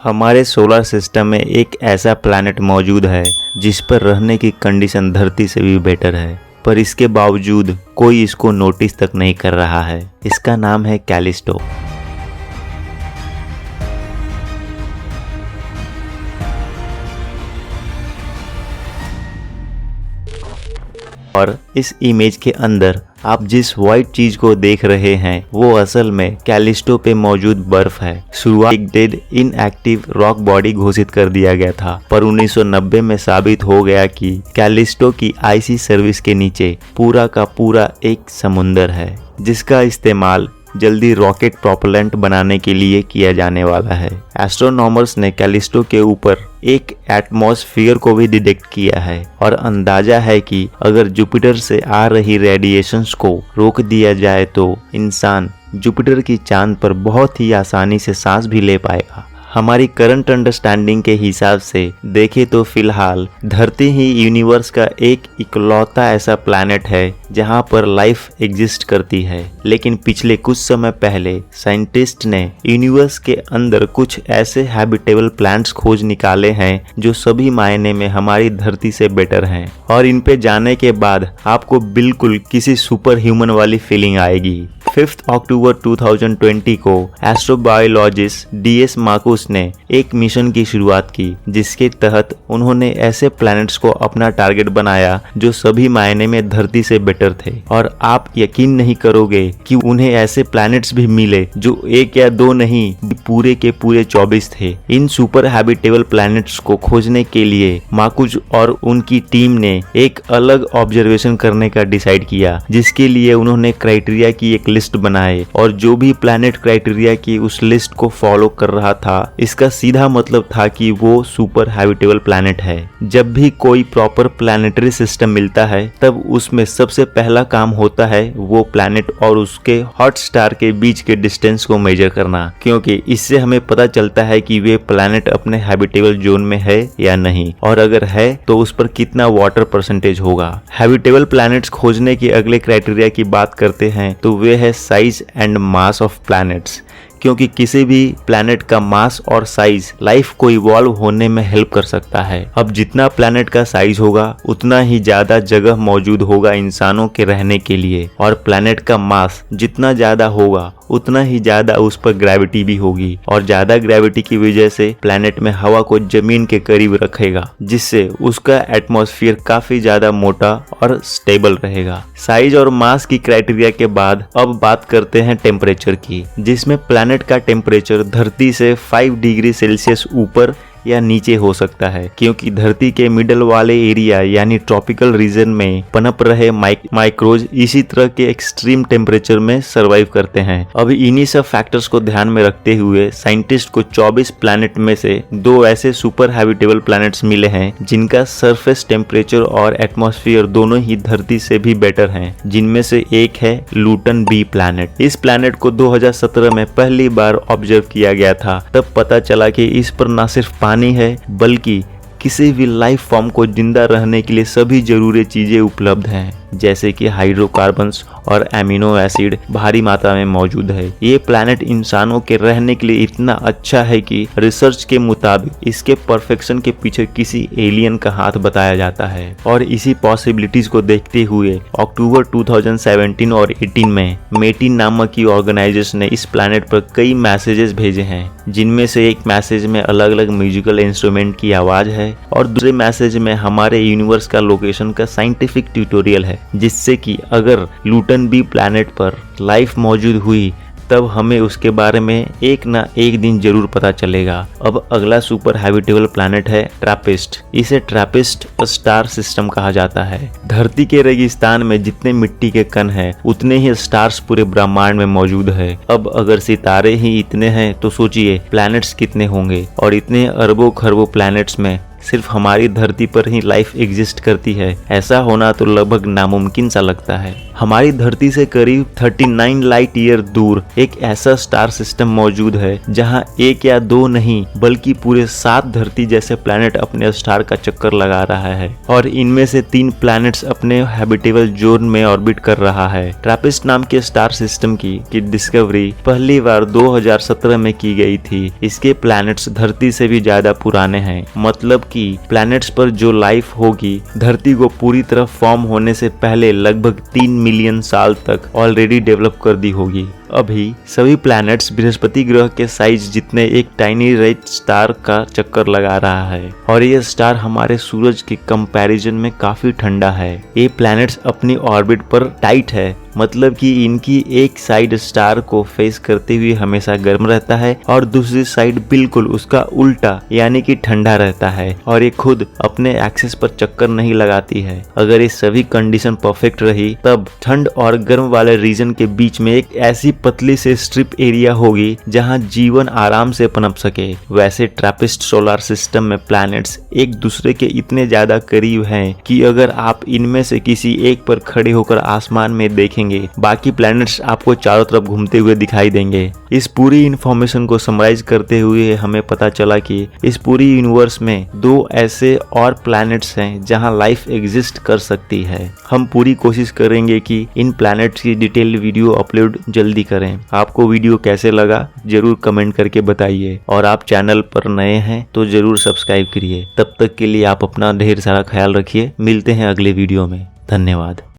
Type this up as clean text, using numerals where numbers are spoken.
हमारे solar system में एक ऐसा प्लैनेट मौजूद है जिस पर रहने की कंडीशन धरती से भी बेटर है, पर इसके बावजूद कोई इसको नोटिस तक नहीं कर रहा है। इसका नाम है कैलिस्टो। और इस इमेज के अंदर आप जिस व्हाइट चीज को देख रहे हैं वो असल में कैलिस्टो पे मौजूद बर्फ है। शुरुआत एक डेड इनएक्टिव रॉक बॉडी घोषित कर दिया गया था, पर 1990 में साबित हो गया कि कैलिस्टो की आईसी सर्विस के नीचे पूरा का पूरा एक समुंदर है, जिसका इस्तेमाल जल्दी रॉकेट प्रोपेलेंट बनाने के लिए किया जाने वाला है। एस्ट्रोनॉमर्स ने कैलिस्टो के ऊपर एक एटमॉस्फेयर को भी डिटेक्ट किया है और अंदाजा है कि अगर जुपिटर से आ रही रेडिएशंस को रोक दिया जाए तो इंसान जुपिटर की चांद पर बहुत ही आसानी से सांस भी ले पाएगा। हमारी करंट अंडरस्टैंडिंग के हिसाब से देखें तो फिलहाल धरती ही यूनिवर्स का एक इकलौता ऐसा प्लैनेट है जहां पर लाइफ एग्जिस्ट करती है। लेकिन पिछले कुछ समय पहले साइंटिस्ट ने यूनिवर्स के अंदर कुछ ऐसे हैबिटेबल प्लैनेट्स खोज निकाले हैं जो सभी मायने में हमारी धरती से बेटर हैं, और इन पे जाने के बाद आपको बिल्कुल किसी सुपर ह्यूमन वाली फीलिंग आएगी। 5 अक्टूबर 2020 को एस्ट्रोबायोलॉजिस्ट DS मार्कुस ने एक मिशन की शुरुआत की, जिसके तहत उन्होंने ऐसे प्लैनेट्स को अपना टारगेट बनाया जो सभी मायने में धरती से बेटर थे। और आप यकीन नहीं करोगे कि उन्हें ऐसे प्लैनेट्स भी मिले जो एक या दो नहीं, पूरे के पूरे 24 थे। इन सुपर हैबिटेबल प्लैनेट्स को खोजने के लिए मार्कुस और उनकी टीम ने एक अलग ऑब्जर्वेशन करने का डिसाइड किया, जिसके लिए उन्होंने क्राइटेरिया की एक लिस्ट बनाए, और जो भी प्लैनेट क्राइटेरिया की उस लिस्ट को फॉलो कर रहा था, इसका सीधा मतलब था कि वो सुपर हैबिटेबल प्लैनेट है। जब भी कोई प्रॉपर प्लैनेटरी सिस्टम मिलता है तब उसमें सबसे पहला काम होता है वो प्लैनेट और उसके हॉट स्टार के बीच के डिस्टेंस को मेजर करना, क्योंकि इससे हमें पता चलता है कि वे प्लैनेट अपने हैबिटेबल जोन में है या नहीं, और अगर है तो उस पर कितना वाटर परसेंटेज होगा। हैबिटेबल प्लैनेट्स खोजने के अगले क्राइटेरिया की बात करते हैं तो वे है size and mass of planets, क्योंकि किसी भी प्लैनेट का मास और साइज लाइफ को इवॉल्व होने में हेल्प कर सकता है। अब जितना प्लैनेट का साइज होगा उतना ही ज्यादा जगह मौजूद होगा इंसानों के रहने के लिए, और प्लैनेट का मास जितना ज्यादा होगा उतना ही ज्यादा उस पर ग्रेविटी भी होगी, और ज्यादा ग्रेविटी की वजह से प्लैनेट में हवा को जमीन के करीब रखेगा, जिससे उसका एटमॉस्फेयर काफी ज्यादा मोटा और स्टेबल रहेगा। साइज और मास की क्राइटेरिया के बाद अब बात करते हैं टेम्परेचर की, जिसमें प्लैनेट का टेम्परेचर धरती से 5 डिग्री सेल्सियस ऊपर या नीचे हो सकता है, क्योंकि धरती के मिडल वाले एरिया यानी ट्रॉपिकल रीजन में पनप रहे माइक्रोज इसी तरह के एक्सट्रीम टेम्परेचर में सरवाइव करते हैं। अब इन्हीं सब फैक्टर्स को ध्यान में रखते हुए साइंटिस्ट को 24 प्लैनेट में से 2 ऐसे सुपर हैबिटेबल प्लैनेट्स मिले हैं जिनका सरफेस टेम्परेचर और एटमॉस्फेयर दोनों ही धरती से भी बेटर हैं, जिनमें से एक है लूटन B प्लैनेट। इस प्लैनेट को 2017 में पहली बार ऑब्जर्व किया गया था। तब पता चला कि इस पर न सिर्फ पानी है बल्कि किसी भी लाइफ फॉर्म को जिंदा रहने के लिए सभी जरूरी चीजें उपलब्ध हैं, जैसे कि हाइड्रोकार्बन्स और एमिनो एसिड भारी मात्रा में मौजूद है। ये प्लैनेट इंसानों के रहने के लिए इतना अच्छा है कि रिसर्च के मुताबिक इसके परफेक्शन के पीछे किसी एलियन का हाथ बताया जाता है। और इसी पॉसिबिलिटीज को देखते हुए अक्टूबर 2017 और 18 में मेटी नामक की ऑर्गेनाइजेशन ने इस प्लैनेट पर कई मैसेजेस भेजे हैं, जिनमें से एक मैसेज में अलग अलग म्यूजिकल इंस्ट्रूमेंट की आवाज है और दूसरे मैसेज में हमारे यूनिवर्स का लोकेशन का साइंटिफिक ट्यूटोरियल है, जिससे कि अगर लूटन B प्लैनेट पर लाइफ मौजूद हुई तब हमें उसके बारे में एक ना एक दिन जरूर पता चलेगा। अब अगला सुपर हैबिटेबल प्लैनेट है ट्रैपिस्ट। इसे ट्रैपिस्ट स्टार सिस्टम कहा जाता है। धरती के रेगिस्तान में जितने मिट्टी के कण हैं उतने ही स्टार्स पूरे ब्रह्मांड में मौजूद है। अब अगर सितारे ही इतने हैं तो सोचिए प्लैनेट्स कितने होंगे, और इतने अरबों खरबों प्लैनेट्स में सिर्फ हमारी धरती पर ही लाइफ एग्जिस्ट करती है, ऐसा होना तो लगभग नामुमकिन सा लगता है। हमारी धरती से करीब 39 लाइट ईयर दूर एक ऐसा स्टार सिस्टम मौजूद है जहां एक या दो नहीं बल्कि पूरे 7 धरती जैसे प्लैनेट अपने स्टार का चक्कर लगा रहा है और इनमें से 3 प्लैनेट्स अपने हैबिटेबल जोन में ऑर्बिट कर रहा है। ट्रैपिस्ट नाम के स्टार सिस्टम की डिस्कवरी पहली बार 2017 में की गई थी। इसके प्लैनेट्स धरती से भी ज्यादा पुराने हैं, मतलब कि प्लैनेट्स पर जो लाइफ होगी धरती को पूरी तरह फॉर्म होने से पहले लगभग 3 मिलियन साल तक ऑलरेडी डेवलप कर दी होगी। अभी सभी प्लैनेट्स बृहस्पति ग्रह के साइज जितने एक टाइनी रेड स्टार का चक्कर लगा रहा है और ये स्टार हमारे सूरज के कंपैरिजन में काफी ठंडा है। ये प्लैनेट्स अपनी ऑर्बिट पर टाइट है, मतलब कि इनकी एक साइड स्टार को फेस करते हुए हमेशा गर्म रहता है और दूसरी साइड बिल्कुल उसका उल्टा यानी कि ठंडा रहता है और ये खुद अपने एक्सिस पर चक्कर नहीं लगाती है। अगर ये सभी कंडीशन परफेक्ट रही तब ठंड और गर्म वाले रीजन के बीच में एक ऐसी पतली से स्ट्रिप एरिया होगी जहां जीवन आराम से पनप सके। वैसे ट्रैपिस्ट सोलर सिस्टम में प्लैनेट्स एक दूसरे के इतने ज्यादा करीब हैं कि अगर आप इनमें से किसी एक पर खड़े होकर आसमान में देखेंगे बाकी प्लैनेट्स आपको चारों तरफ घूमते हुए दिखाई देंगे। इस पूरी इंफॉर्मेशन को समराइज करते हुए हमें पता चला कि इस पूरी यूनिवर्स में 2 ऐसे और प्लैनेट्स हैं जहां लाइफ एग्जिस्ट कर सकती है। हम पूरी कोशिश करेंगे कि इन प्लैनेट्स की डिटेल वीडियो अपलोड जल्दी करें। आपको वीडियो कैसे लगा जरूर कमेंट करके बताइए और आप चैनल पर नए हैं तो जरूर सब्सक्राइब करिए। तब तक के लिए आप अपना ढेर सारा ख्याल रखिए। मिलते हैं अगले वीडियो में। धन्यवाद।